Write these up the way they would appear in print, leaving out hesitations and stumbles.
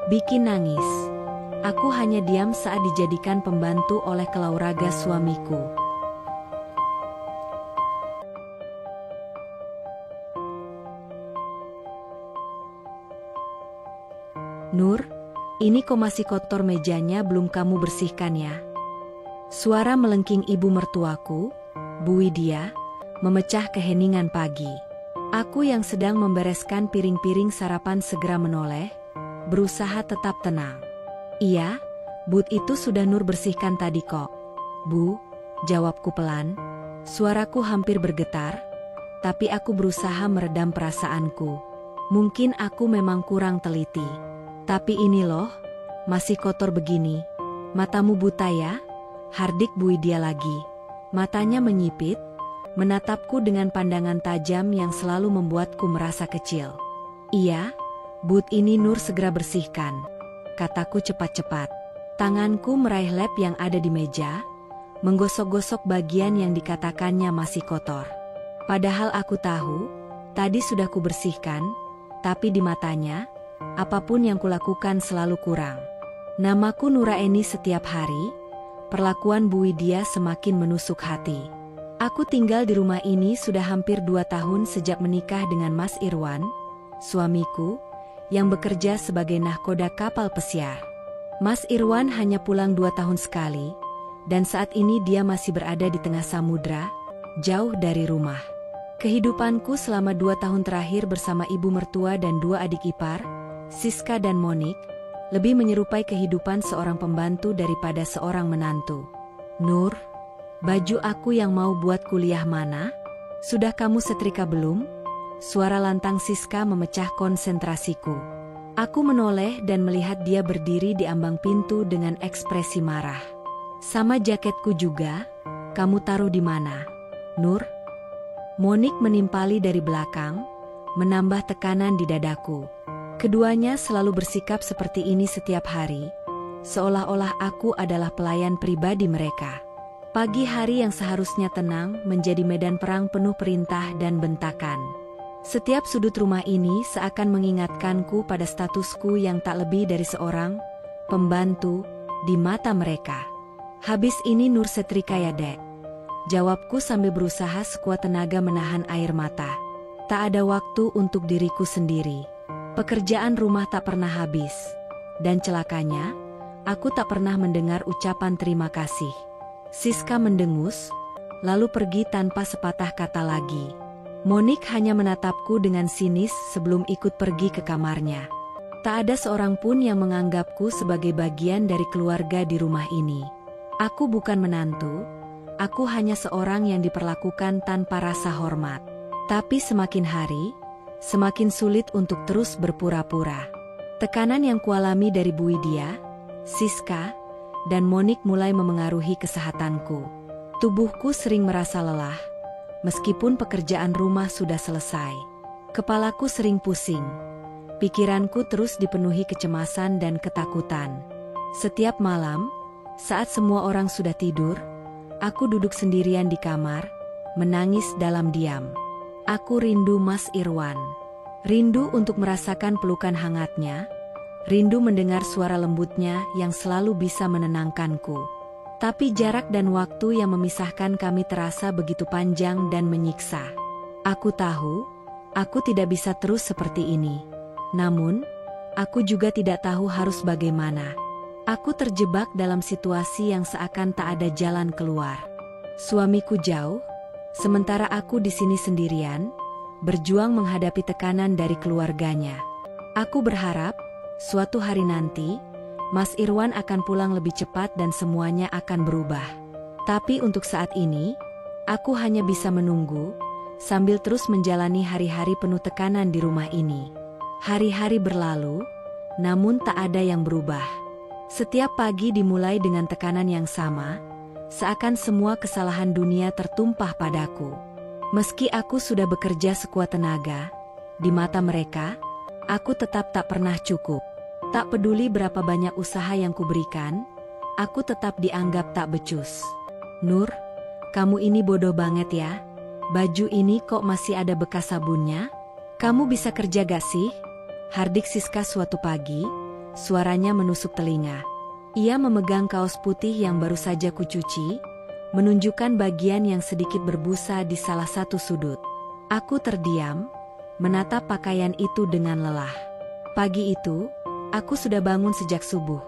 bikin nangis. Aku hanya diam saat dijadikan pembantu oleh Kelauraga suamiku. Nur, ini kok masih kotor mejanya, belum kamu bersihkan ya? Suara melengking ibu mertuaku, Bu Widya, memecah keheningan pagi. Aku yang sedang membereskan piring-piring sarapan segera menoleh, berusaha tetap tenang. Iya, but itu sudah Nur bersihkan tadi kok. Bu, jawabku pelan. Suaraku hampir bergetar, tapi aku berusaha meredam perasaanku. Mungkin aku memang kurang teliti. Tapi ini loh, masih kotor begini. Matamu buta ya? Hardik Bu Widya lagi. Matanya menyipit, menatapku dengan pandangan tajam yang selalu membuatku merasa kecil. Iya, but ini Nur segera bersihkan, kataku cepat-cepat. Tanganku meraih lap yang ada di meja, menggosok-gosok bagian yang dikatakannya masih kotor. Padahal aku tahu, tadi sudah kubersihkan, tapi di matanya, apapun yang kulakukan selalu kurang. Namaku Nuraeni setiap hari, perlakuan Bu Widya semakin menusuk hati. Aku tinggal di rumah ini sudah hampir 2 tahun sejak menikah dengan Mas Irwan, suamiku, yang bekerja sebagai nahkoda kapal pesiar. Mas Irwan hanya pulang 2 tahun sekali, dan saat ini dia masih berada di tengah samudra, jauh dari rumah. Kehidupanku selama 2 tahun terakhir bersama ibu mertua dan 2 adik ipar, Siska dan Monik, lebih menyerupai kehidupan seorang pembantu daripada seorang menantu. Nur, baju aku yang mau buat kuliah mana? Sudah kamu setrika belum? Suara lantang Siska memecah konsentrasiku. Aku menoleh dan melihat dia berdiri di ambang pintu dengan ekspresi marah. Sama jaketku juga, kamu taruh di mana? Nur? Monik menimpali dari belakang, menambah tekanan di dadaku. Keduanya selalu bersikap seperti ini setiap hari, seolah-olah aku adalah pelayan pribadi mereka. Pagi hari yang seharusnya tenang menjadi medan perang penuh perintah dan bentakan. Setiap sudut rumah ini seakan mengingatkanku pada statusku yang tak lebih dari seorang pembantu di mata mereka. Habis ini Nur setrika ya dek? Jawabku sambil berusaha sekuat tenaga menahan air mata. Tak ada waktu untuk diriku sendiri. Pekerjaan rumah tak pernah habis. Dan celakanya, aku tak pernah mendengar ucapan terima kasih. Siska mendengus, lalu pergi tanpa sepatah kata lagi. Monik hanya menatapku dengan sinis sebelum ikut pergi ke kamarnya. Tak ada seorang pun yang menganggapku sebagai bagian dari keluarga di rumah ini. Aku bukan menantu, aku hanya seorang yang diperlakukan tanpa rasa hormat. Tapi semakin hari, semakin sulit untuk terus berpura-pura. Tekanan yang kualami dari Bu Widya, Siska, dan Monik mulai memengaruhi kesehatanku. Tubuhku sering merasa lelah, meskipun pekerjaan rumah sudah selesai. Kepalaku sering pusing. Pikiranku terus dipenuhi kecemasan dan ketakutan. Setiap malam, saat semua orang sudah tidur, aku duduk sendirian di kamar, menangis dalam diam. Aku rindu Mas Irwan. Rindu untuk merasakan pelukan hangatnya. Rindu mendengar suara lembutnya yang selalu bisa menenangkanku. Tapi jarak dan waktu yang memisahkan kami terasa begitu panjang dan menyiksa. Aku tahu, aku tidak bisa terus seperti ini. Namun, aku juga tidak tahu harus bagaimana. Aku terjebak dalam situasi yang seakan tak ada jalan keluar. Suamiku jauh, sementara aku di sini sendirian, berjuang menghadapi tekanan dari keluarganya. Aku berharap, suatu hari nanti, Mas Irwan akan pulang lebih cepat dan semuanya akan berubah. Tapi untuk saat ini, aku hanya bisa menunggu, sambil terus menjalani hari-hari penuh tekanan di rumah ini. Hari-hari berlalu, namun tak ada yang berubah. Setiap pagi dimulai dengan tekanan yang sama, seakan semua kesalahan dunia tertumpah padaku. Meski aku sudah bekerja sekuat tenaga, di mata mereka, aku tetap tak pernah cukup. Tak peduli berapa banyak usaha yang kuberikan, aku tetap dianggap tak becus. Nur, kamu ini bodoh banget ya. Baju ini kok masih ada bekas sabunnya? Kamu bisa kerja gak sih? Hardik Siska suatu pagi, suaranya menusuk telinga. Ia memegang kaos putih yang baru saja kucuci, menunjukkan bagian yang sedikit berbusa di salah satu sudut. Aku terdiam, menatap pakaian itu dengan lelah. Pagi itu, aku sudah bangun sejak subuh,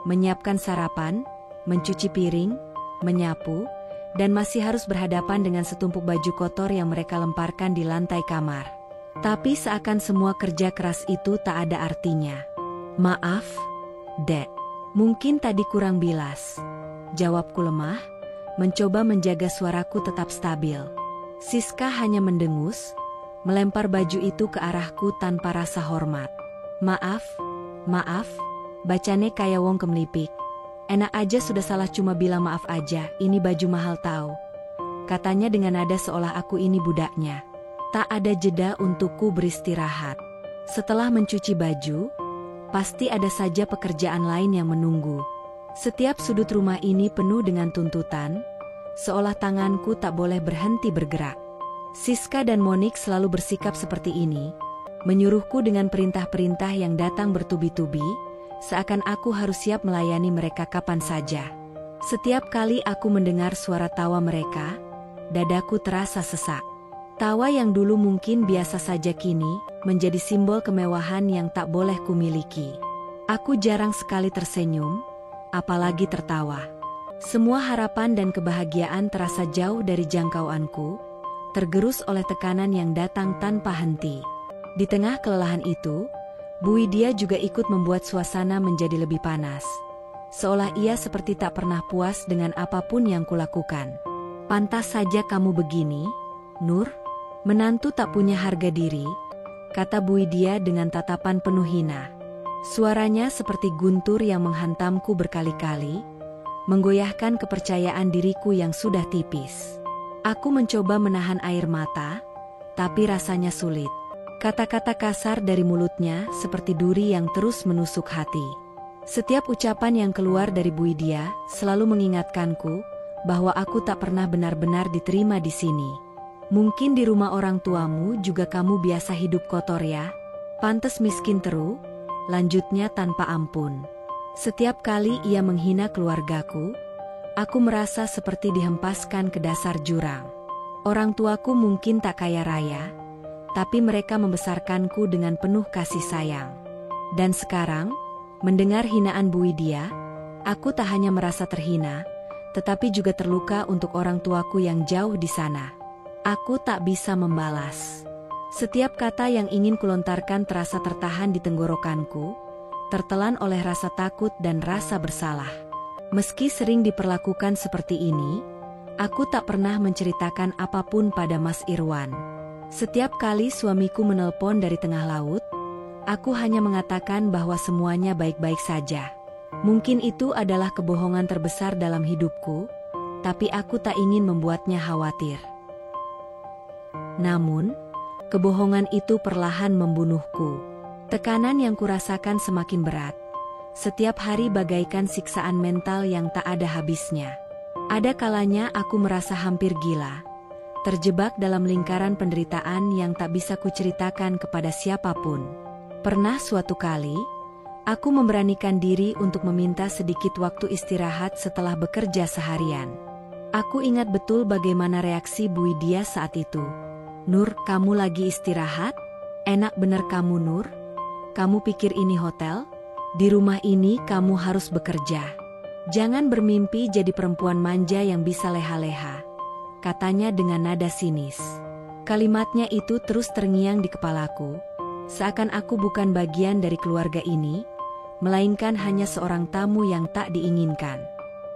menyiapkan sarapan, mencuci piring, menyapu, dan masih harus berhadapan dengan setumpuk baju kotor yang mereka lemparkan di lantai kamar. Tapi seakan semua kerja keras itu tak ada artinya. Maaf, Dek. Mungkin tadi kurang bilas. Jawabku lemah, mencoba menjaga suaraku tetap stabil. Siska hanya mendengus, melempar baju itu ke arahku tanpa rasa hormat. Maaf, bacane kayak wong kemlipik. Enak aja sudah salah cuma bilang maaf aja, ini baju mahal tahu. Katanya dengan nada seolah aku ini budaknya. Tak ada jeda untukku beristirahat. Setelah mencuci baju, pasti ada saja pekerjaan lain yang menunggu. Setiap sudut rumah ini penuh dengan tuntutan, seolah tanganku tak boleh berhenti bergerak. Siska dan Monik selalu bersikap seperti ini, menyuruhku dengan perintah-perintah yang datang bertubi-tubi, seakan aku harus siap melayani mereka kapan saja. Setiap kali aku mendengar suara tawa mereka, dadaku terasa sesak. Tawa yang dulu mungkin biasa saja kini, menjadi simbol kemewahan yang tak boleh kumiliki. Aku jarang sekali tersenyum, apalagi tertawa. Semua harapan dan kebahagiaan terasa jauh dari jangkauanku, tergerus oleh tekanan yang datang tanpa henti. Di tengah kelelahan itu, Bu Widya juga ikut membuat suasana menjadi lebih panas. Seolah ia seperti tak pernah puas dengan apapun yang kulakukan. Pantas saja kamu begini, Nur. Menantu tak punya harga diri, kata Bu Widya dengan tatapan penuh hina. Suaranya seperti guntur yang menghantamku berkali-kali, menggoyahkan kepercayaan diriku yang sudah tipis. Aku mencoba menahan air mata, tapi rasanya sulit. Kata-kata kasar dari mulutnya seperti duri yang terus menusuk hati. Setiap ucapan yang keluar dari Bu Widya selalu mengingatkanku bahwa aku tak pernah benar-benar diterima di sini. Mungkin di rumah orang tuamu juga kamu biasa hidup kotor ya? Pantes miskin terus, lanjutnya tanpa ampun. Setiap kali ia menghina keluargaku, aku merasa seperti dihempaskan ke dasar jurang. Orang tuaku mungkin tak kaya raya, tapi mereka membesarkanku dengan penuh kasih sayang. Dan sekarang, mendengar hinaan Bu Widya, aku tak hanya merasa terhina, tetapi juga terluka untuk orang tuaku yang jauh di sana. Aku tak bisa membalas. Setiap kata yang ingin kulontarkan terasa tertahan di tenggorokanku, tertelan oleh rasa takut dan rasa bersalah. Meski sering diperlakukan seperti ini, aku tak pernah menceritakan apapun pada Mas Irwan. Setiap kali suamiku menelpon dari tengah laut, aku hanya mengatakan bahwa semuanya baik-baik saja. Mungkin itu adalah kebohongan terbesar dalam hidupku, tapi aku tak ingin membuatnya khawatir. Namun, kebohongan itu perlahan membunuhku. Tekanan yang kurasakan semakin berat. Setiap hari bagaikan siksaan mental yang tak ada habisnya. Ada kalanya aku merasa hampir gila, terjebak dalam lingkaran penderitaan yang tak bisa kuceritakan kepada siapapun. Pernah suatu kali, aku memberanikan diri untuk meminta sedikit waktu istirahat setelah bekerja seharian. Aku ingat betul bagaimana reaksi Bu Widya saat itu. Nur, kamu lagi istirahat? Enak bener kamu Nur? Kamu pikir ini hotel? Di rumah ini kamu harus bekerja. Jangan bermimpi jadi perempuan manja yang bisa leha-leha, katanya dengan nada sinis. Kalimatnya itu terus terngiang di kepalaku, seakan aku bukan bagian dari keluarga ini, melainkan hanya seorang tamu yang tak diinginkan.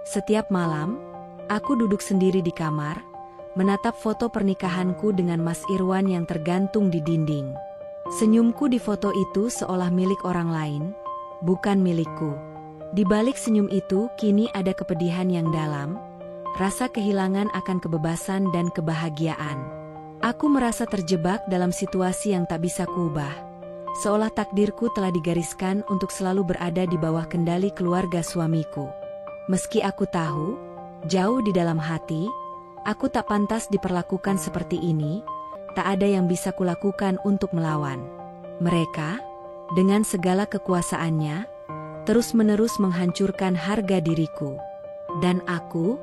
Setiap malam, aku duduk sendiri di kamar, menatap foto pernikahanku dengan Mas Irwan yang tergantung di dinding. Senyumku di foto itu seolah milik orang lain, bukan milikku. Di balik senyum itu kini ada kepedihan yang dalam, rasa kehilangan akan kebebasan dan kebahagiaan. Aku merasa terjebak dalam situasi yang tak bisa kuubah, seolah takdirku telah digariskan untuk selalu berada di bawah kendali keluarga suamiku. Meski aku tahu, jauh di dalam hati, aku tak pantas diperlakukan seperti ini, tak ada yang bisa kulakukan untuk melawan. Mereka, dengan segala kekuasaannya, terus-menerus menghancurkan harga diriku. Dan aku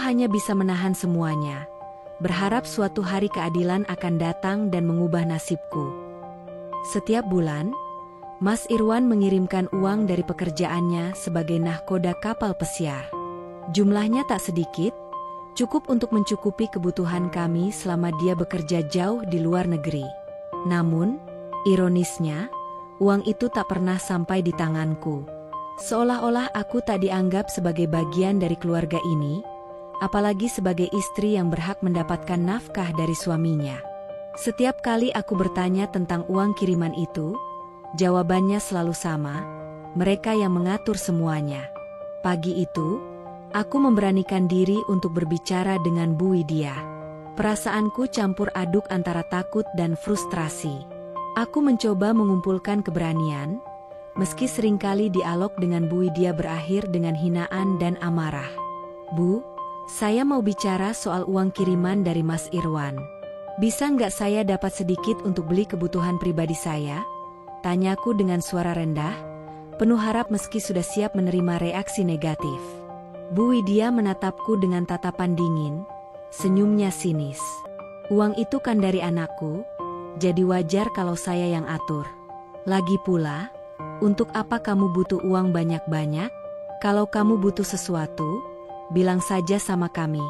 hanya bisa menahan semuanya, berharap suatu hari keadilan akan datang dan mengubah nasibku. Setiap bulan, Mas Irwan mengirimkan uang dari pekerjaannya sebagai nahkoda kapal pesiar. Jumlahnya tak sedikit, cukup untuk mencukupi kebutuhan kami selama dia bekerja jauh di luar negeri. Namun, ironisnya, uang itu tak pernah sampai di tanganku. Seolah-olah aku tak dianggap sebagai bagian dari keluarga ini, apalagi sebagai istri yang berhak mendapatkan nafkah dari suaminya. Setiap kali aku bertanya tentang uang kiriman itu, jawabannya selalu sama, mereka yang mengatur semuanya. Pagi itu, aku memberanikan diri untuk berbicara dengan Bu Widya. Perasaanku campur aduk antara takut dan frustrasi. Aku mencoba mengumpulkan keberanian, meski seringkali dialog dengan Bu Widya berakhir dengan hinaan dan amarah. Bu, saya mau bicara soal uang kiriman dari Mas Irwan. Bisa nggak saya dapat sedikit untuk beli kebutuhan pribadi saya? Tanyaku dengan suara rendah, penuh harap meski sudah siap menerima reaksi negatif. Bu Widya menatapku dengan tatapan dingin, senyumnya sinis. Uang itu kan dari anakku, jadi wajar kalau saya yang atur. Lagi pula, untuk apa kamu butuh uang banyak-banyak? Kalau kamu butuh sesuatu, bilang saja sama kami.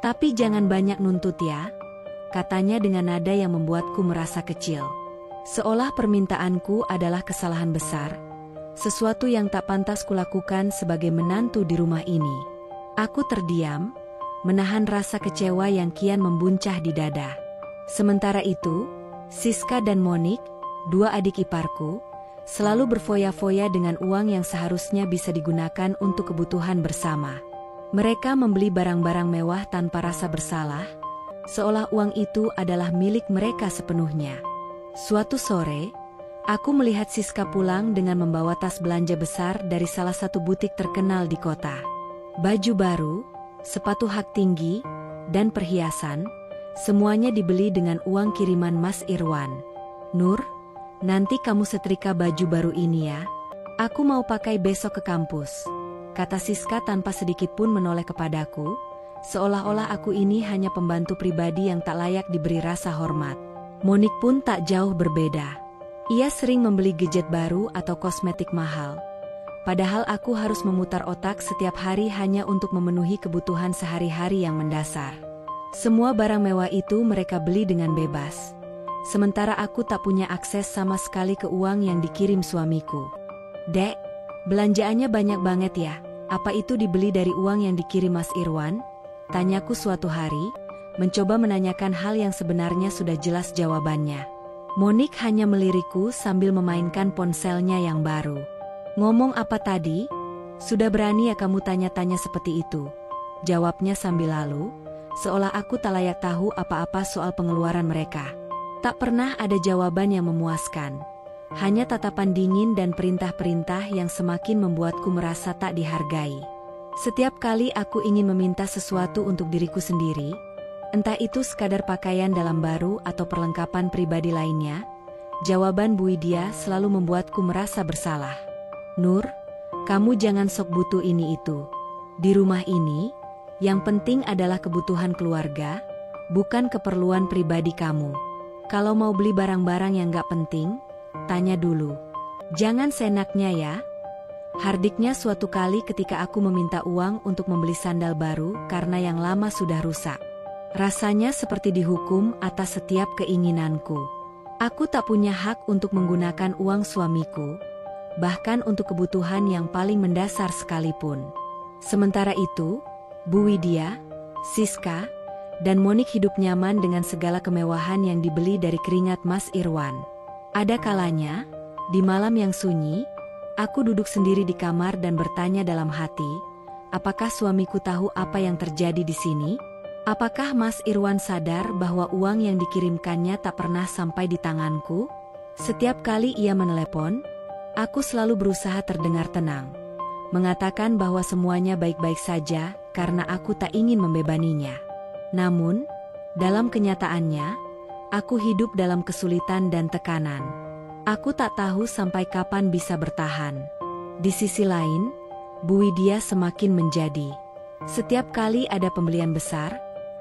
Tapi jangan banyak nuntut ya, katanya dengan nada yang membuatku merasa kecil. Seolah permintaanku adalah kesalahan besar, sesuatu yang tak pantas kulakukan sebagai menantu di rumah ini. Aku terdiam, menahan rasa kecewa yang kian membuncah di dada. Sementara itu, Siska dan Monik, dua adik iparku, selalu berfoya-foya dengan uang yang seharusnya bisa digunakan untuk kebutuhan bersama. Mereka membeli barang-barang mewah tanpa rasa bersalah, seolah uang itu adalah milik mereka sepenuhnya. Suatu sore, aku melihat Siska pulang dengan membawa tas belanja besar dari salah satu butik terkenal di kota. Baju baru, sepatu hak tinggi, dan perhiasan, semuanya dibeli dengan uang kiriman Mas Irwan. Nur, nanti kamu setrika baju baru ini ya. Aku mau pakai besok ke kampus, kata Siska tanpa sedikit pun menoleh kepadaku, seolah-olah aku ini hanya pembantu pribadi yang tak layak diberi rasa hormat. Monik pun tak jauh berbeda. Ia sering membeli gadget baru atau kosmetik mahal. Padahal aku harus memutar otak setiap hari hanya untuk memenuhi kebutuhan sehari-hari yang mendasar. Semua barang mewah itu mereka beli dengan bebas. Sementara aku tak punya akses sama sekali ke uang yang dikirim suamiku. Dek, belanjaannya banyak banget ya. Apa itu dibeli dari uang yang dikirim Mas Irwan? Tanyaku suatu hari, mencoba menanyakan hal yang sebenarnya sudah jelas jawabannya. Monik hanya melirikku sambil memainkan ponselnya yang baru. Ngomong apa tadi? Sudah berani ya kamu tanya-tanya seperti itu? Jawabnya sambil lalu, seolah aku tak layak tahu apa-apa soal pengeluaran mereka. Tak pernah ada jawaban yang memuaskan. Hanya tatapan dingin dan perintah-perintah yang semakin membuatku merasa tak dihargai. Setiap kali aku ingin meminta sesuatu untuk diriku sendiri, entah itu sekadar pakaian dalam baru atau perlengkapan pribadi lainnya, jawaban Bu Widya selalu membuatku merasa bersalah. Nur, kamu jangan sok butuh ini itu. Di rumah ini, yang penting adalah kebutuhan keluarga, bukan keperluan pribadi kamu. Kalau mau beli barang-barang yang gak penting, tanya dulu. Jangan seenaknya ya. Hardiknya suatu kali ketika aku meminta uang untuk membeli sandal baru karena yang lama sudah rusak. Rasanya seperti dihukum atas setiap keinginanku. Aku tak punya hak untuk menggunakan uang suamiku, bahkan untuk kebutuhan yang paling mendasar sekalipun. Sementara itu, Bu Widya, Siska, dan Monik hidup nyaman dengan segala kemewahan yang dibeli dari keringat Mas Irwan. Ada kalanya, di malam yang sunyi, aku duduk sendiri di kamar dan bertanya dalam hati, apakah suamiku tahu apa yang terjadi di sini? Apakah Mas Irwan sadar bahwa uang yang dikirimkannya tak pernah sampai di tanganku? Setiap kali ia menelepon, aku selalu berusaha terdengar tenang, mengatakan bahwa semuanya baik-baik saja karena aku tak ingin membebaninya. Namun, dalam kenyataannya, aku hidup dalam kesulitan dan tekanan. Aku tak tahu sampai kapan bisa bertahan. Di sisi lain, Bu Widya semakin menjadi. Setiap kali ada pembelian besar,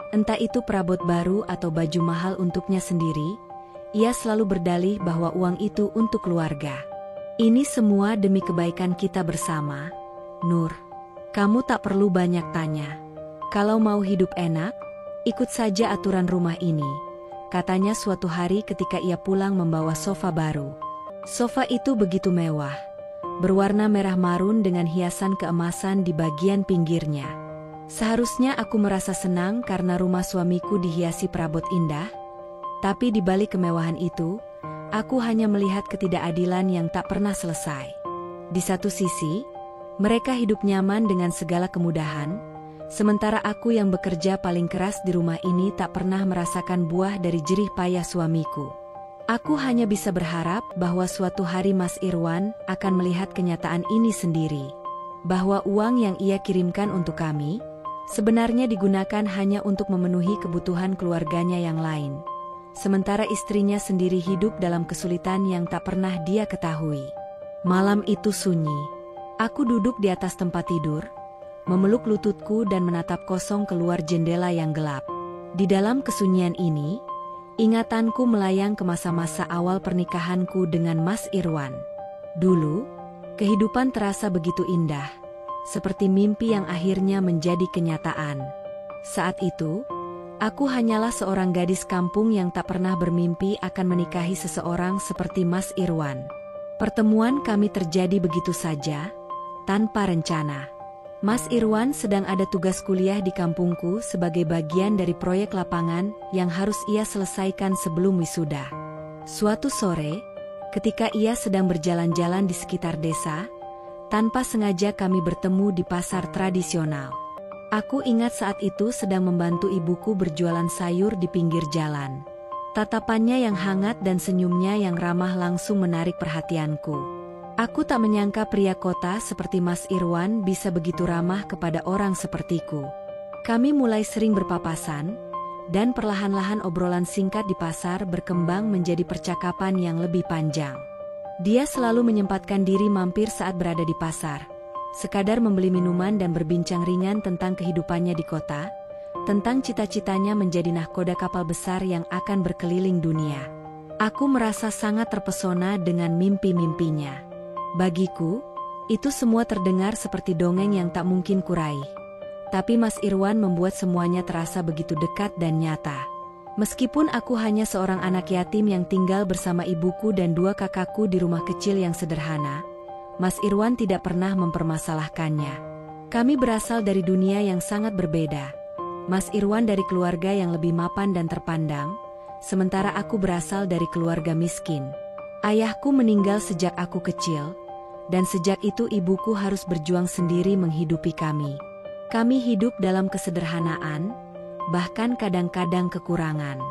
entah itu perabot baru atau baju mahal untuknya sendiri, ia selalu berdalih bahwa uang itu untuk keluarga. Ini semua demi kebaikan kita bersama, Nur. Kamu tak perlu banyak tanya. Kalau mau hidup enak, ikut saja aturan rumah ini, katanya suatu hari ketika ia pulang membawa sofa baru. Sofa itu begitu mewah, berwarna merah marun dengan hiasan keemasan di bagian pinggirnya. Seharusnya aku merasa senang karena rumah suamiku dihiasi perabot indah, tapi di balik kemewahan itu, aku hanya melihat ketidakadilan yang tak pernah selesai. Di satu sisi, mereka hidup nyaman dengan segala kemudahan, sementara aku yang bekerja paling keras di rumah ini tak pernah merasakan buah dari jerih payah suamiku. Aku hanya bisa berharap bahwa suatu hari Mas Irwan akan melihat kenyataan ini sendiri, bahwa uang yang ia kirimkan untuk kami sebenarnya digunakan hanya untuk memenuhi kebutuhan keluarganya yang lain, sementara istrinya sendiri hidup dalam kesulitan yang tak pernah dia ketahui. Malam itu sunyi. Aku duduk di atas tempat tidur, memeluk lututku dan menatap kosong keluar jendela yang gelap. Di dalam kesunyian ini, ingatanku melayang ke masa-masa awal pernikahanku dengan Mas Irwan. Dulu, kehidupan terasa begitu indah, seperti mimpi yang akhirnya menjadi kenyataan. Saat itu, aku hanyalah seorang gadis kampung yang tak pernah bermimpi akan menikahi seseorang seperti Mas Irwan. Pertemuan kami terjadi begitu saja, tanpa rencana. Mas Irwan sedang ada tugas kuliah di kampungku sebagai bagian dari proyek lapangan yang harus ia selesaikan sebelum wisuda. Suatu sore, ketika ia sedang berjalan-jalan di sekitar desa, tanpa sengaja kami bertemu di pasar tradisional. Aku ingat saat itu sedang membantu ibuku berjualan sayur di pinggir jalan. Tatapannya yang hangat dan senyumnya yang ramah langsung menarik perhatianku. Aku tak menyangka pria kota seperti Mas Irwan bisa begitu ramah kepada orang sepertiku. Kami mulai sering berpapasan, dan perlahan-lahan obrolan singkat di pasar berkembang menjadi percakapan yang lebih panjang. Dia selalu menyempatkan diri mampir saat berada di pasar, sekadar membeli minuman dan berbincang ringan tentang kehidupannya di kota, tentang cita-citanya menjadi nahkoda kapal besar yang akan berkeliling dunia. Aku merasa sangat terpesona dengan mimpi-mimpinya. Bagiku, itu semua terdengar seperti dongeng yang tak mungkin kuraih. Tapi Mas Irwan membuat semuanya terasa begitu dekat dan nyata. Meskipun aku hanya seorang anak yatim yang tinggal bersama ibuku dan dua kakakku di rumah kecil yang sederhana, Mas Irwan tidak pernah mempermasalahkannya. Kami berasal dari dunia yang sangat berbeda. Mas Irwan dari keluarga yang lebih mapan dan terpandang, sementara aku berasal dari keluarga miskin. Ayahku meninggal sejak aku kecil, dan sejak itu ibuku harus berjuang sendiri menghidupi kami. Kami hidup dalam kesederhanaan, bahkan kadang-kadang kekurangan.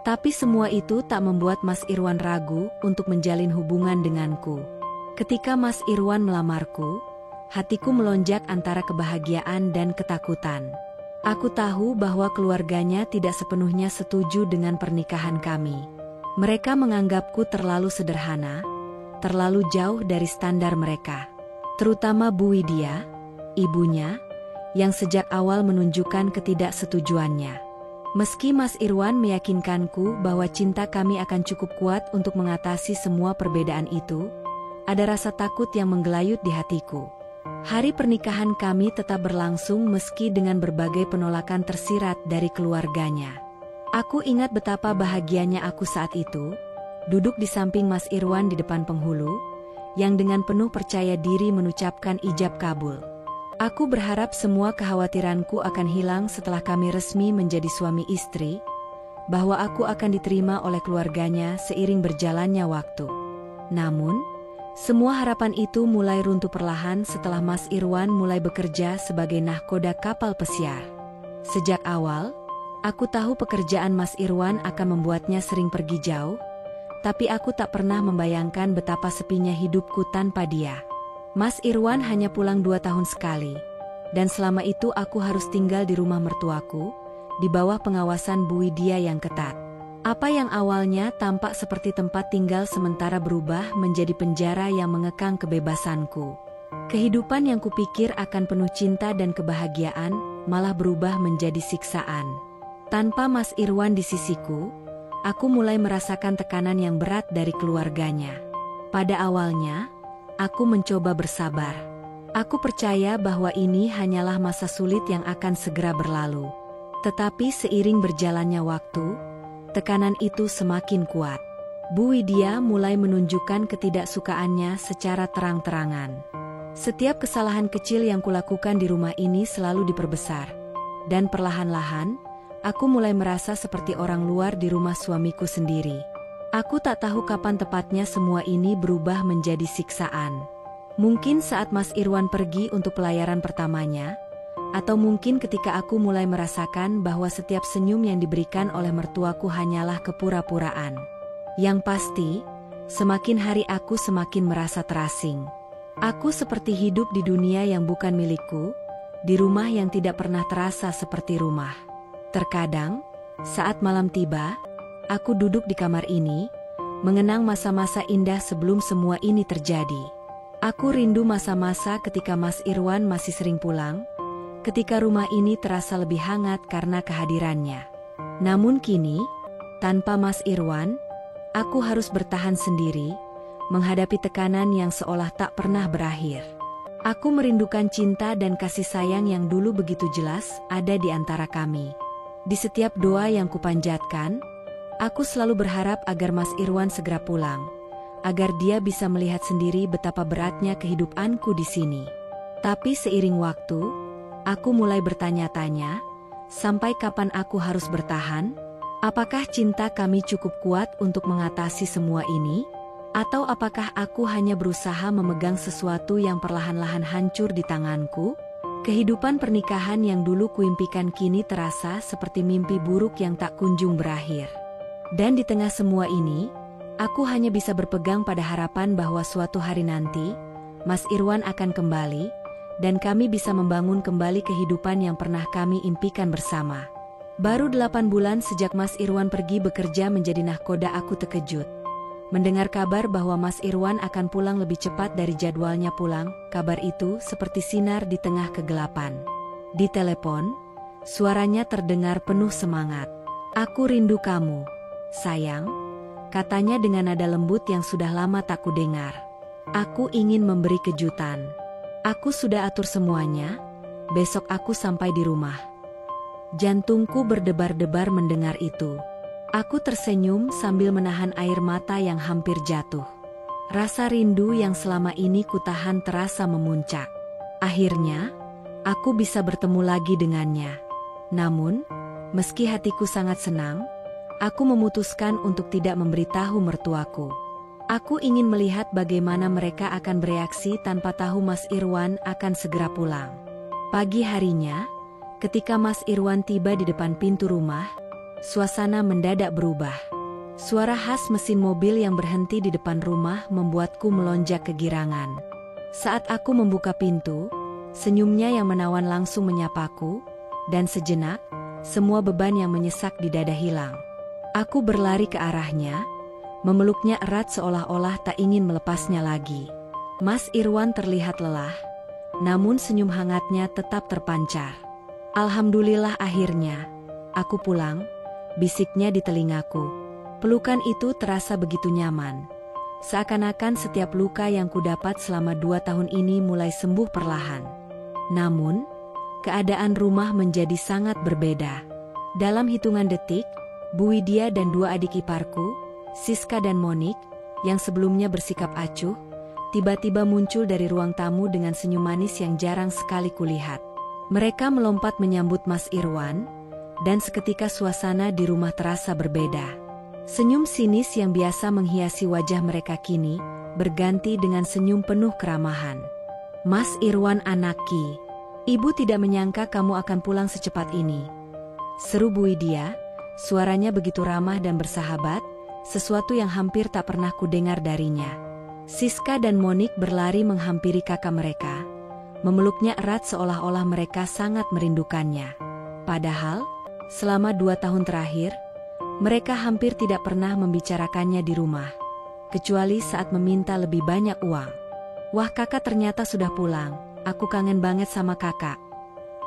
Tapi semua itu tak membuat Mas Irwan ragu untuk menjalin hubungan denganku. Ketika Mas Irwan melamarku, hatiku melonjak antara kebahagiaan dan ketakutan. Aku tahu bahwa keluarganya tidak sepenuhnya setuju dengan pernikahan kami. Mereka menganggapku terlalu sederhana, terlalu jauh dari standar mereka. Terutama Bu Widya, ibunya, yang sejak awal menunjukkan ketidaksetujuannya. Meski Mas Irwan meyakinkanku bahwa cinta kami akan cukup kuat untuk mengatasi semua perbedaan itu, ada rasa takut yang menggelayut di hatiku. Hari pernikahan kami tetap berlangsung meski dengan berbagai penolakan tersirat dari keluarganya. Aku ingat betapa bahagianya aku saat itu, duduk di samping Mas Irwan di depan penghulu, yang dengan penuh percaya diri mengucapkan ijab kabul. Aku berharap semua kekhawatiranku akan hilang setelah kami resmi menjadi suami istri, bahwa aku akan diterima oleh keluarganya seiring berjalannya waktu. Namun, semua harapan itu mulai runtuh perlahan setelah Mas Irwan mulai bekerja sebagai nahkoda kapal pesiar. Sejak awal, aku tahu pekerjaan Mas Irwan akan membuatnya sering pergi jauh, tapi aku tak pernah membayangkan betapa sepinya hidupku tanpa dia. Mas Irwan hanya pulang 2 tahun sekali, dan selama itu aku harus tinggal di rumah mertuaku, di bawah pengawasan Bu Widya yang ketat. Apa yang awalnya tampak seperti tempat tinggal sementara berubah menjadi penjara yang mengekang kebebasanku. Kehidupan yang kupikir akan penuh cinta dan kebahagiaan, malah berubah menjadi siksaan. Tanpa Mas Irwan di sisiku, aku mulai merasakan tekanan yang berat dari keluarganya. Pada awalnya, aku mencoba bersabar. Aku percaya bahwa ini hanyalah masa sulit yang akan segera berlalu. Tetapi seiring berjalannya waktu, tekanan itu semakin kuat. Bu Widya mulai menunjukkan ketidaksukaannya secara terang-terangan. Setiap kesalahan kecil yang kulakukan di rumah ini selalu diperbesar. Dan perlahan-lahan, aku mulai merasa seperti orang luar di rumah suamiku sendiri. Aku tak tahu kapan tepatnya semua ini berubah menjadi siksaan. Mungkin saat Mas Irwan pergi untuk pelayaran pertamanya, atau mungkin ketika aku mulai merasakan bahwa setiap senyum yang diberikan oleh mertuaku hanyalah kepura-puraan. Yang pasti, semakin hari aku semakin merasa terasing. Aku seperti hidup di dunia yang bukan milikku, di rumah yang tidak pernah terasa seperti rumah. Terkadang, saat malam tiba, aku duduk di kamar ini, mengenang masa-masa indah sebelum semua ini terjadi. Aku rindu masa-masa ketika Mas Irwan masih sering pulang, ketika rumah ini terasa lebih hangat karena kehadirannya. Namun kini, tanpa Mas Irwan, aku harus bertahan sendiri, menghadapi tekanan yang seolah tak pernah berakhir. Aku merindukan cinta dan kasih sayang yang dulu begitu jelas ada di antara kami. Di setiap doa yang kupanjatkan, aku selalu berharap agar Mas Irwan segera pulang, agar dia bisa melihat sendiri betapa beratnya kehidupanku di sini. Tapi seiring waktu, aku mulai bertanya-tanya, sampai kapan aku harus bertahan? Apakah cinta kami cukup kuat untuk mengatasi semua ini? Atau apakah aku hanya berusaha memegang sesuatu yang perlahan-lahan hancur di tanganku? Kehidupan pernikahan yang dulu kuimpikan kini terasa seperti mimpi buruk yang tak kunjung berakhir. Dan di tengah semua ini, aku hanya bisa berpegang pada harapan bahwa suatu hari nanti, Mas Irwan akan kembali, dan kami bisa membangun kembali kehidupan yang pernah kami impikan bersama. Baru 8 bulan sejak Mas Irwan pergi bekerja menjadi nahkoda, aku terkejut mendengar kabar bahwa Mas Irwan akan pulang lebih cepat dari jadwalnya pulang. Kabar itu seperti sinar di tengah kegelapan. Di telepon, suaranya terdengar penuh semangat. "Aku rindu kamu, sayang," katanya dengan nada lembut yang sudah lama tak kudengar. "Aku ingin memberi kejutan. Aku sudah atur semuanya, besok aku sampai di rumah." Jantungku berdebar-debar mendengar itu. Aku tersenyum sambil menahan air mata yang hampir jatuh. Rasa rindu yang selama ini kutahan terasa memuncak. Akhirnya, aku bisa bertemu lagi dengannya. Namun, meski hatiku sangat senang, aku memutuskan untuk tidak memberitahu mertuaku. Aku ingin melihat bagaimana mereka akan bereaksi tanpa tahu Mas Irwan akan segera pulang. Pagi harinya, ketika Mas Irwan tiba di depan pintu rumah, suasana mendadak berubah. Suara khas mesin mobil yang berhenti di depan rumah membuatku melonjak kegirangan. Saat aku membuka pintu, senyumnya yang menawan langsung menyapaku, dan sejenak, semua beban yang menyesak di dada hilang. Aku berlari ke arahnya, memeluknya erat seolah-olah tak ingin melepasnya lagi. Mas Irwan terlihat lelah, namun senyum hangatnya tetap terpancar. "Alhamdulillah akhirnya, aku pulang," bisiknya di telingaku. Pelukan itu terasa begitu nyaman. Seakan-akan setiap luka yang kudapat selama 2 tahun ini mulai sembuh perlahan. Namun, keadaan rumah menjadi sangat berbeda. Dalam hitungan detik, Bu Widya dan 2 adik iparku, Siska dan Monik, yang sebelumnya bersikap acuh, tiba-tiba muncul dari ruang tamu dengan senyum manis yang jarang sekali kulihat. Mereka melompat menyambut Mas Irwan, dan seketika suasana di rumah terasa berbeda. Senyum sinis yang biasa menghiasi wajah mereka kini berganti dengan senyum penuh keramahan. "Mas Irwan anakki, ibu tidak menyangka kamu akan pulang secepat ini," seru Bu Widya. Suaranya begitu ramah dan bersahabat, sesuatu yang hampir tak pernah kudengar darinya. Siska dan Monik berlari menghampiri kakak mereka, memeluknya erat seolah-olah mereka sangat merindukannya. Padahal, selama 2 tahun terakhir, mereka hampir tidak pernah membicarakannya di rumah, kecuali saat meminta lebih banyak uang. Wah, kakak ternyata sudah pulang. Aku kangen banget sama kakak,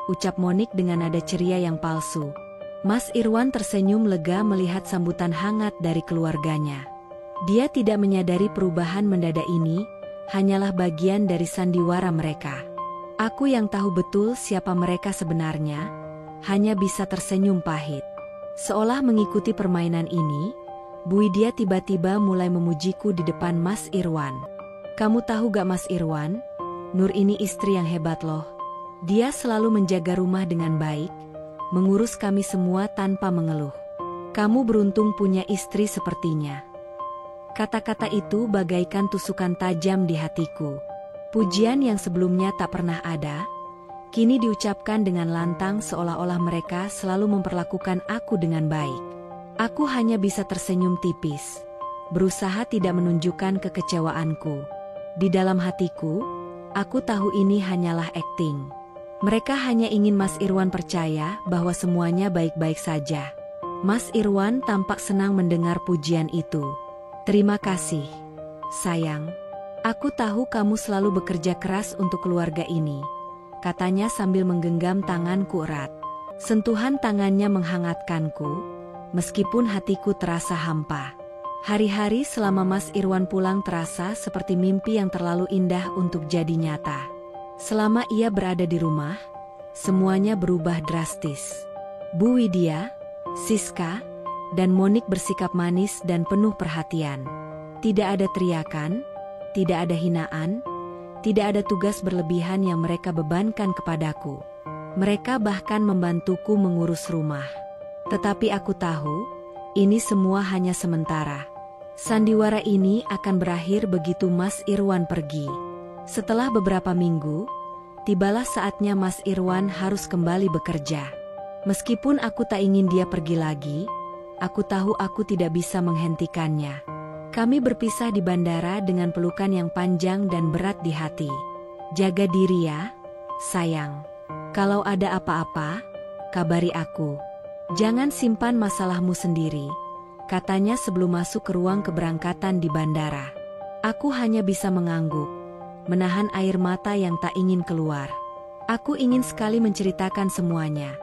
ucap Monik dengan nada ceria yang palsu. Mas Irwan tersenyum lega melihat sambutan hangat dari keluarganya. Dia tidak menyadari perubahan mendadak ini hanyalah bagian dari sandiwara mereka. Aku yang tahu betul siapa mereka sebenarnya, hanya bisa tersenyum pahit. Seolah mengikuti permainan ini, Bu Widya tiba-tiba mulai memujiku di depan Mas Irwan. Kamu tahu gak Mas Irwan, Nur ini istri yang hebat loh. Dia selalu menjaga rumah dengan baik, mengurus kami semua tanpa mengeluh. Kamu beruntung punya istri sepertinya. Kata-kata itu bagaikan tusukan tajam di hatiku. Pujian yang sebelumnya tak pernah ada, kini diucapkan dengan lantang seolah-olah mereka selalu memperlakukan aku dengan baik. Aku hanya bisa tersenyum tipis, berusaha tidak menunjukkan kekecewaanku. Di dalam hatiku, aku tahu ini hanyalah akting. Mereka hanya ingin Mas Irwan percaya bahwa semuanya baik-baik saja. Mas Irwan tampak senang mendengar pujian itu. Terima kasih, sayang. Aku tahu kamu selalu bekerja keras untuk keluarga ini, katanya sambil menggenggam tanganku erat. Sentuhan tangannya menghangatkanku, meskipun hatiku terasa hampa. Hari-hari selama Mas Irwan pulang terasa seperti mimpi yang terlalu indah untuk jadi nyata. Selama ia berada di rumah, semuanya berubah drastis. Bu Widya, Siska, dan Monik bersikap manis dan penuh perhatian. Tidak ada teriakan, tidak ada hinaan, tidak ada tugas berlebihan yang mereka bebankan kepadaku. Mereka bahkan membantuku mengurus rumah. Tetapi aku tahu, ini semua hanya sementara. Sandiwara ini akan berakhir begitu Mas Irwan pergi. Setelah beberapa minggu, tibalah saatnya Mas Irwan harus kembali bekerja. Meskipun aku tak ingin dia pergi lagi, aku tahu aku tidak bisa menghentikannya. Kami berpisah di bandara dengan pelukan yang panjang dan berat di hati. Jaga diri ya, sayang. Kalau ada apa-apa, kabari aku. Jangan simpan masalahmu sendiri, katanya sebelum masuk ke ruang keberangkatan di bandara. Aku hanya bisa mengangguk, menahan air mata yang tak ingin keluar. Aku ingin sekali menceritakan semuanya.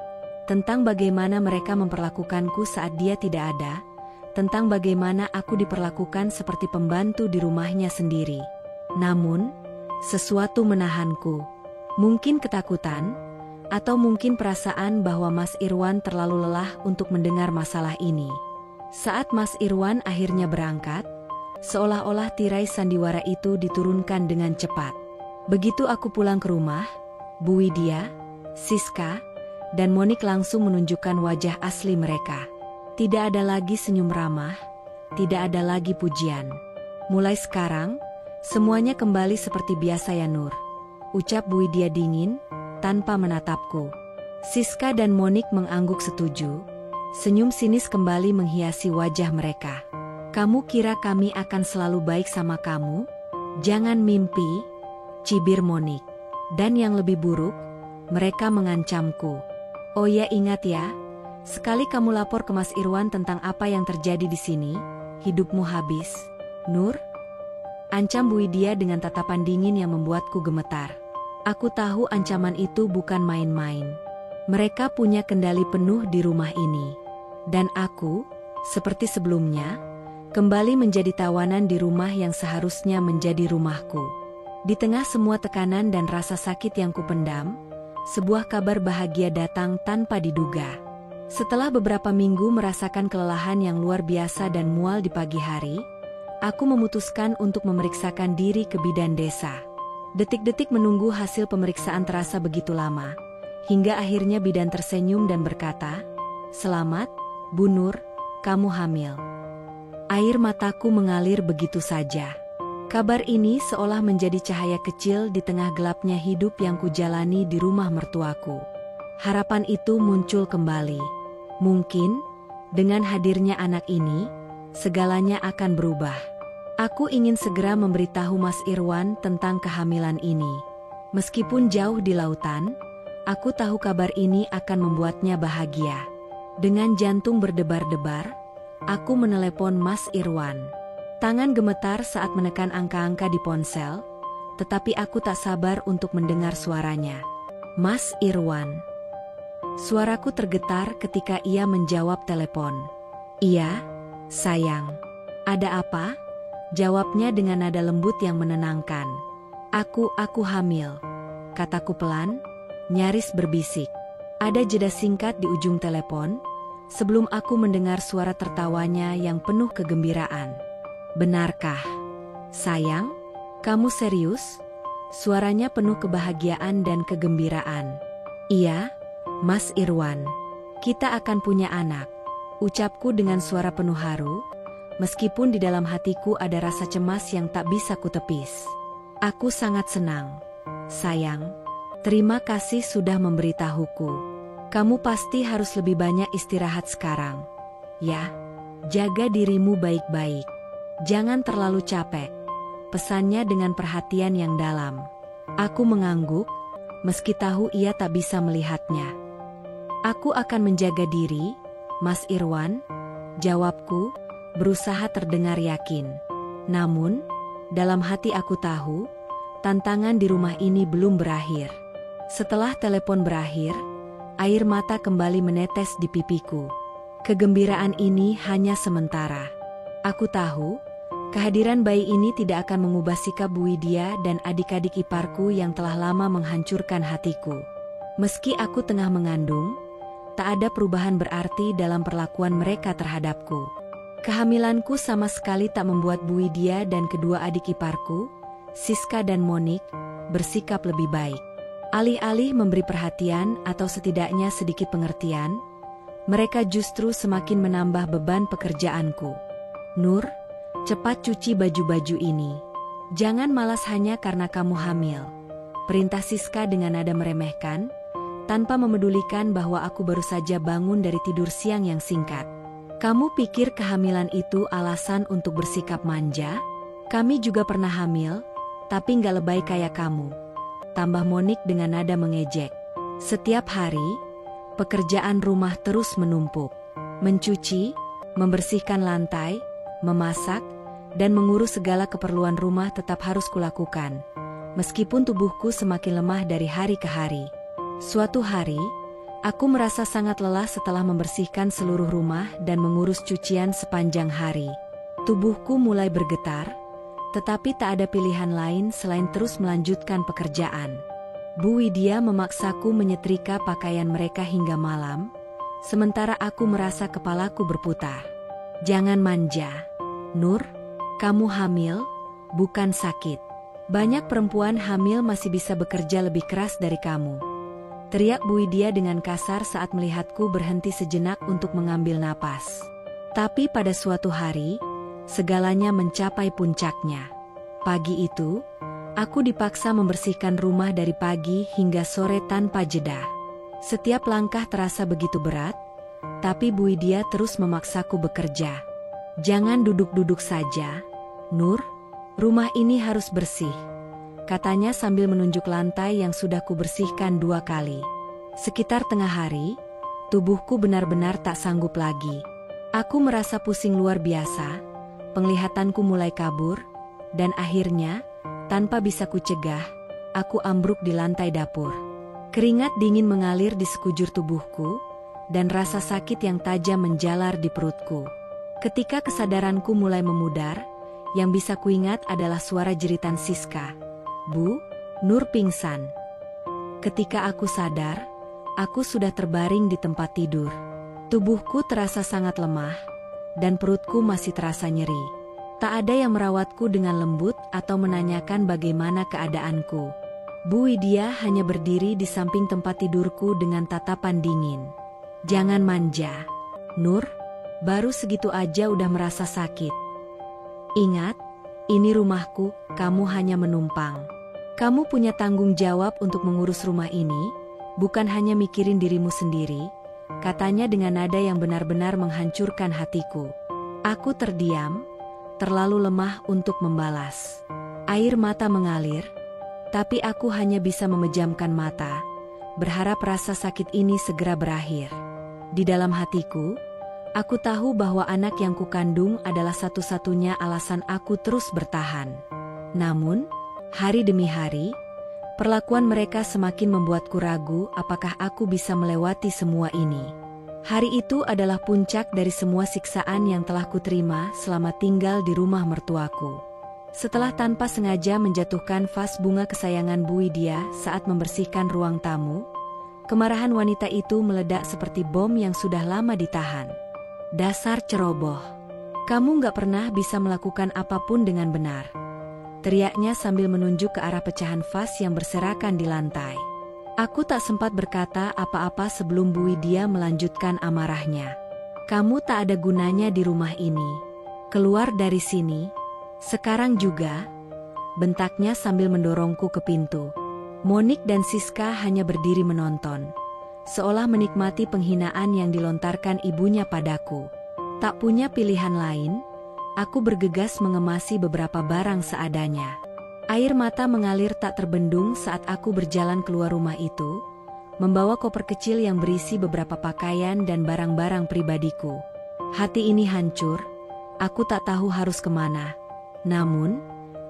Tentang bagaimana mereka memperlakukanku saat dia tidak ada. Tentang bagaimana aku diperlakukan seperti pembantu di rumahnya sendiri. Namun, sesuatu menahanku. Mungkin ketakutan, atau mungkin perasaan bahwa Mas Irwan terlalu lelah untuk mendengar masalah ini. Saat Mas Irwan akhirnya berangkat, seolah-olah tirai sandiwara itu diturunkan dengan cepat. Begitu aku pulang ke rumah, Bu Widya, Siska, dan Monik langsung menunjukkan wajah asli mereka. Tidak ada lagi senyum ramah, tidak ada lagi pujian. Mulai sekarang, semuanya kembali seperti biasa ya Nur, ucap Bu Widya dingin, tanpa menatapku. Siska dan Monik mengangguk setuju, senyum sinis kembali menghiasi wajah mereka. Kamu kira kami akan selalu baik sama kamu? Jangan mimpi, cibir Monik. Dan yang lebih buruk, mereka mengancamku. Oh ya, ingat ya, sekali kamu lapor ke Mas Irwan tentang apa yang terjadi di sini, hidupmu habis. Nur, ancam Bu Widya dengan tatapan dingin yang membuatku gemetar. Aku tahu ancaman itu bukan main-main. Mereka punya kendali penuh di rumah ini. Dan aku, seperti sebelumnya, kembali menjadi tawanan di rumah yang seharusnya menjadi rumahku. Di tengah semua tekanan dan rasa sakit yang kupendam, sebuah kabar bahagia datang tanpa diduga. Setelah beberapa minggu merasakan kelelahan yang luar biasa dan mual di pagi hari, aku memutuskan untuk memeriksakan diri ke bidan desa. Detik-detik menunggu hasil pemeriksaan terasa begitu lama, hingga akhirnya bidan tersenyum dan berkata, "Selamat, Bu Nur, kamu hamil." Air mataku mengalir begitu saja. Kabar ini seolah menjadi cahaya kecil di tengah gelapnya hidup yang kujalani di rumah mertuaku. Harapan itu muncul kembali. Mungkin, dengan hadirnya anak ini, segalanya akan berubah. Aku ingin segera memberitahu Mas Irwan tentang kehamilan ini. Meskipun jauh di lautan, aku tahu kabar ini akan membuatnya bahagia. Dengan jantung berdebar-debar, aku menelepon Mas Irwan. Tangan gemetar saat menekan angka-angka di ponsel, tetapi aku tak sabar untuk mendengar suaranya. Mas Irwan. Suaraku tergetar ketika ia menjawab telepon. Iya, sayang. Ada apa? Jawabnya dengan nada lembut yang menenangkan. Aku hamil. Kataku pelan, nyaris berbisik. Ada jeda singkat di ujung telepon, sebelum aku mendengar suara tertawanya yang penuh kegembiraan. Benarkah? Sayang, kamu serius? Suaranya penuh kebahagiaan dan kegembiraan. Iya, Mas Irwan. Kita akan punya anak. Ucapku dengan suara penuh haru, meskipun di dalam hatiku ada rasa cemas yang tak bisa kutepis. Aku sangat senang. Sayang, terima kasih sudah memberitahuku. Kamu pasti harus lebih banyak istirahat sekarang. Ya, jaga dirimu baik-baik. Jangan terlalu capek. Pesannya dengan perhatian yang dalam. Aku mengangguk, meski tahu ia tak bisa melihatnya. Aku akan menjaga diri, Mas Irwan, jawabku, berusaha terdengar yakin. Namun, dalam hati aku tahu, tantangan di rumah ini belum berakhir. Setelah telepon berakhir, air mata kembali menetes di pipiku. Kegembiraan ini hanya sementara. Aku tahu, kehadiran bayi ini tidak akan mengubah sikap Bu Widya dan adik-adik iparku yang telah lama menghancurkan hatiku. Meski aku tengah mengandung, tak ada perubahan berarti dalam perlakuan mereka terhadapku. Kehamilanku sama sekali tak membuat Bu Widya dan kedua adik iparku, Siska dan Monik, bersikap lebih baik. Alih-alih memberi perhatian atau setidaknya sedikit pengertian, mereka justru semakin menambah beban pekerjaanku. Nur, cepat cuci baju-baju ini. Jangan malas hanya karena kamu hamil. Perintah Siska dengan nada meremehkan, tanpa memedulikan bahwa aku baru saja bangun dari tidur siang yang singkat. Kamu pikir kehamilan itu alasan untuk bersikap manja? Kami juga pernah hamil, tapi nggak lebay kayak kamu. Tambah Monik dengan nada mengejek. Setiap hari, pekerjaan rumah terus menumpuk. Mencuci, membersihkan lantai, memasak, dan mengurus segala keperluan rumah tetap harus kulakukan. Meskipun tubuhku semakin lemah dari hari ke hari. Suatu hari, aku merasa sangat lelah setelah membersihkan seluruh rumah dan mengurus cucian sepanjang hari. Tubuhku mulai bergetar, tetapi tak ada pilihan lain selain terus melanjutkan pekerjaan. Bu Widya memaksaku menyetrika pakaian mereka hingga malam, sementara aku merasa kepalaku berputar. Jangan manja, Nur, kamu hamil, bukan sakit. Banyak perempuan hamil masih bisa bekerja lebih keras dari kamu. Teriak Bu Widya dengan kasar saat melihatku berhenti sejenak untuk mengambil napas. Tapi pada suatu hari, segalanya mencapai puncaknya. Pagi itu, aku dipaksa membersihkan rumah dari pagi hingga sore tanpa jeda. Setiap langkah terasa begitu berat, tapi Bu Widya terus memaksaku bekerja. Jangan duduk-duduk saja, Nur, rumah ini harus bersih, katanya sambil menunjuk lantai yang sudah kubersihkan 2 kali. Sekitar tengah hari, tubuhku benar-benar tak sanggup lagi. Aku merasa pusing luar biasa, penglihatanku mulai kabur, dan akhirnya, tanpa bisa kucegah, aku ambruk di lantai dapur. Keringat dingin mengalir di sekujur tubuhku, dan rasa sakit yang tajam menjalar di perutku. Ketika kesadaranku mulai memudar, yang bisa kuingat adalah suara jeritan Siska. Bu, Nur pingsan. Ketika aku sadar, aku sudah terbaring di tempat tidur. Tubuhku terasa sangat lemah, dan perutku masih terasa nyeri. Tak ada yang merawatku dengan lembut atau menanyakan bagaimana keadaanku. Bu Widya hanya berdiri di samping tempat tidurku dengan tatapan dingin. Jangan manja, Nur, baru segitu aja udah merasa sakit. Ingat, ini rumahku, kamu hanya menumpang. Kamu punya tanggung jawab untuk mengurus rumah ini, bukan hanya mikirin dirimu sendiri, katanya dengan nada yang benar-benar menghancurkan hatiku. Aku terdiam, terlalu lemah untuk membalas. Air mata mengalir, tapi aku hanya bisa memejamkan mata, berharap rasa sakit ini segera berakhir. Di dalam hatiku, aku tahu bahwa anak yang kukandung adalah satu-satunya alasan aku terus bertahan. Namun, Hari demi hari, perlakuan mereka semakin membuatku ragu apakah aku bisa melewati semua ini. Hari itu adalah puncak dari semua siksaan yang telah kuterima selama tinggal di rumah mertuaku. Setelah tanpa sengaja menjatuhkan vas bunga kesayangan Bu Widya saat membersihkan ruang tamu, kemarahan wanita itu meledak seperti bom yang sudah lama ditahan. Dasar ceroboh. Kamu nggak pernah bisa melakukan apapun dengan benar. Teriaknya sambil menunjuk ke arah pecahan vas yang berserakan di lantai. Aku tak sempat berkata apa-apa sebelum Bu Widya melanjutkan amarahnya. Kamu tak ada gunanya di rumah ini. Keluar dari sini. Sekarang juga, bentaknya sambil mendorongku ke pintu. Monik dan Siska hanya berdiri menonton, seolah menikmati penghinaan yang dilontarkan ibunya padaku. Tak punya pilihan lain, aku bergegas mengemasi beberapa barang seadanya. Air mata mengalir tak terbendung saat aku berjalan keluar rumah itu, membawa koper kecil yang berisi beberapa pakaian dan barang-barang pribadiku. Hati ini hancur, aku tak tahu harus kemana. Namun,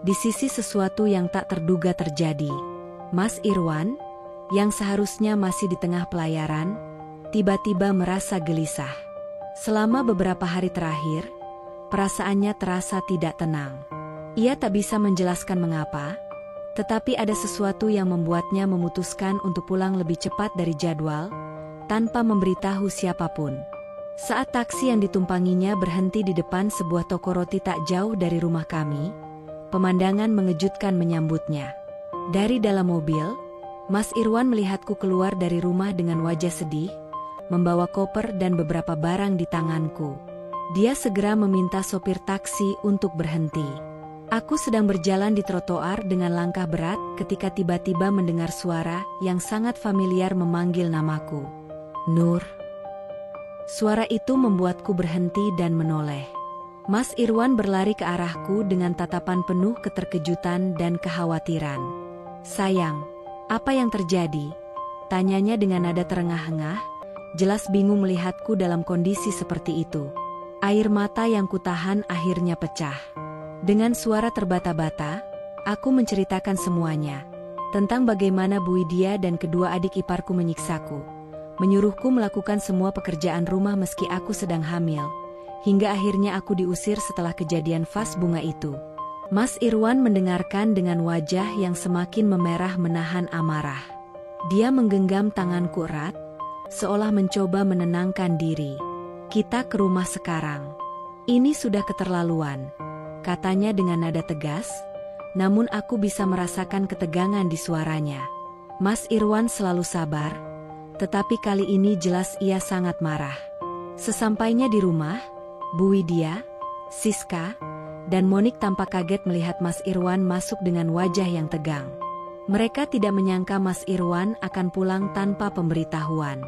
di sisi sesuatu yang tak terduga terjadi. Mas Irwan, yang seharusnya masih di tengah pelayaran, tiba-tiba merasa gelisah. Selama beberapa hari terakhir, perasaannya terasa tidak tenang. Ia tak bisa menjelaskan mengapa, tetapi ada sesuatu yang membuatnya memutuskan untuk pulang lebih cepat dari jadwal, tanpa memberitahu siapapun. Saat taksi yang ditumpanginya berhenti di depan sebuah toko roti tak jauh dari rumah kami, pemandangan mengejutkan menyambutnya. Dari dalam mobil, Mas Irwan melihatku keluar dari rumah dengan wajah sedih, membawa koper dan beberapa barang di tanganku. Dia segera meminta sopir taksi untuk berhenti. Aku sedang berjalan di trotoar dengan langkah berat ketika tiba-tiba mendengar suara yang sangat familiar memanggil namaku. Nur. Suara itu membuatku berhenti dan menoleh. Mas Irwan berlari ke arahku dengan tatapan penuh keterkejutan dan kekhawatiran. Sayang, apa yang terjadi? Tanyanya dengan nada terengah-engah, jelas bingung melihatku dalam kondisi seperti itu. Air mata yang kutahan akhirnya pecah. Dengan suara terbata-bata, aku menceritakan semuanya. Tentang bagaimana Bu Widya dan kedua adik iparku menyiksaku. Menyuruhku melakukan semua pekerjaan rumah meski aku sedang hamil, hingga akhirnya aku diusir setelah kejadian vas bunga itu. Mas Irwan mendengarkan dengan wajah yang semakin memerah menahan amarah. Dia menggenggam tanganku erat, seolah mencoba menenangkan diri. Kita ke rumah sekarang. Ini sudah keterlaluan, katanya dengan nada tegas, namun aku bisa merasakan ketegangan di suaranya. Mas Irwan selalu sabar, tetapi kali ini jelas ia sangat marah. Sesampainya di rumah, Bu Widya, Siska, dan Monik tampak kaget melihat Mas Irwan masuk dengan wajah yang tegang. Mereka tidak menyangka Mas Irwan akan pulang tanpa pemberitahuan.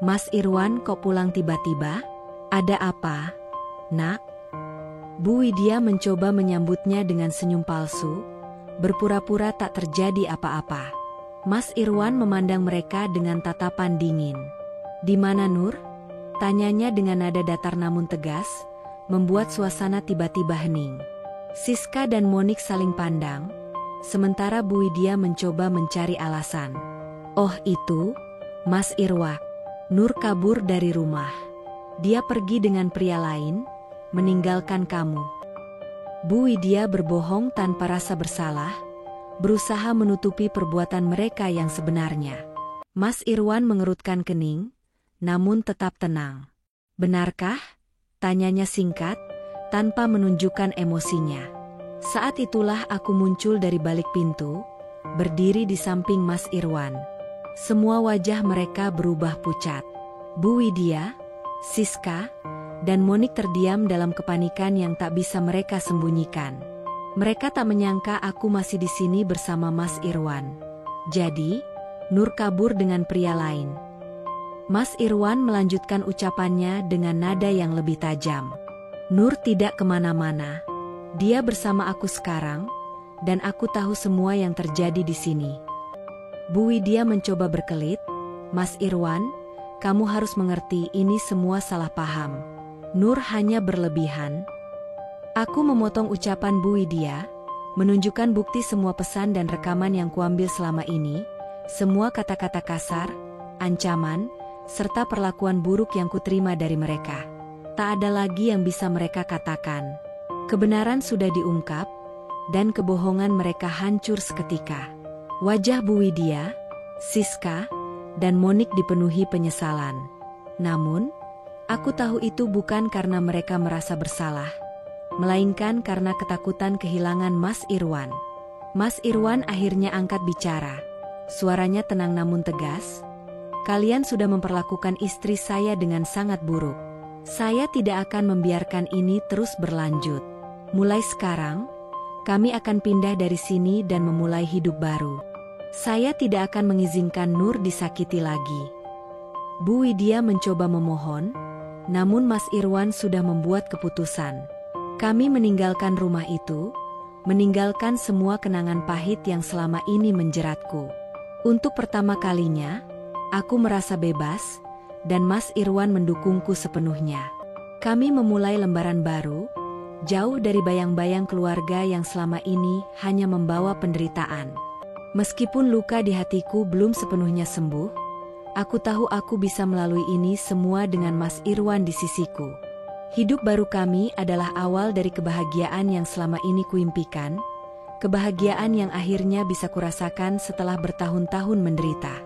Mas Irwan kok pulang tiba-tiba? Ada apa, Nak? Bu Widya mencoba menyambutnya dengan senyum palsu, berpura-pura tak terjadi apa-apa. Mas Irwan memandang mereka dengan tatapan dingin. Di mana Nur? Tanyanya dengan nada datar namun tegas, membuat suasana tiba-tiba hening. Siska dan Monik saling pandang, sementara Bu Widya mencoba mencari alasan. Oh itu, Mas Irwan. Nur kabur dari rumah. Dia pergi dengan pria lain, meninggalkan kamu. Bu Widya berbohong tanpa rasa bersalah, berusaha menutupi perbuatan mereka yang sebenarnya. Mas Irwan mengerutkan kening, namun tetap tenang. Benarkah? Tanyanya singkat, tanpa menunjukkan emosinya. Saat itulah aku muncul dari balik pintu, berdiri di samping Mas Irwan. Semua wajah mereka berubah pucat. Bu Widya, Siska, dan Monik terdiam dalam kepanikan yang tak bisa mereka sembunyikan. Mereka tak menyangka aku masih di sini bersama Mas Irwan. Jadi, Nur kabur dengan pria lain. Mas Irwan melanjutkan ucapannya dengan nada yang lebih tajam. Nur tidak kemana-mana. Dia bersama aku sekarang, dan aku tahu semua yang terjadi di sini. Bu Widya mencoba berkelit, Mas Irwan, kamu harus mengerti ini semua salah paham. Nur hanya berlebihan. Aku memotong ucapan Bu Widya, menunjukkan bukti semua pesan dan rekaman yang kuambil selama ini, semua kata-kata kasar, ancaman, serta perlakuan buruk yang kuterima dari mereka. Tak ada lagi yang bisa mereka katakan. Kebenaran sudah diungkap, dan kebohongan mereka hancur seketika. Wajah Bu Widya, Siska, dan Monik dipenuhi penyesalan. Namun, aku tahu itu bukan karena mereka merasa bersalah, melainkan karena ketakutan kehilangan Mas Irwan. Mas Irwan akhirnya angkat bicara. Suaranya tenang namun tegas. Kalian sudah memperlakukan istri saya dengan sangat buruk. Saya tidak akan membiarkan ini terus berlanjut. Mulai sekarang, kami akan pindah dari sini dan memulai hidup baru. Saya tidak akan mengizinkan Nur disakiti lagi. Bu Widya mencoba memohon, namun Mas Irwan sudah membuat keputusan. Kami meninggalkan rumah itu, meninggalkan semua kenangan pahit yang selama ini menjeratku. Untuk pertama kalinya, aku merasa bebas, dan Mas Irwan mendukungku sepenuhnya. Kami memulai lembaran baru, jauh dari bayang-bayang keluarga yang selama ini hanya membawa penderitaan. Meskipun luka di hatiku belum sepenuhnya sembuh, aku tahu aku bisa melalui ini semua dengan Mas Irwan di sisiku. Hidup baru kami adalah awal dari kebahagiaan yang selama ini kuimpikan, kebahagiaan yang akhirnya bisa kurasakan setelah bertahun-tahun menderita.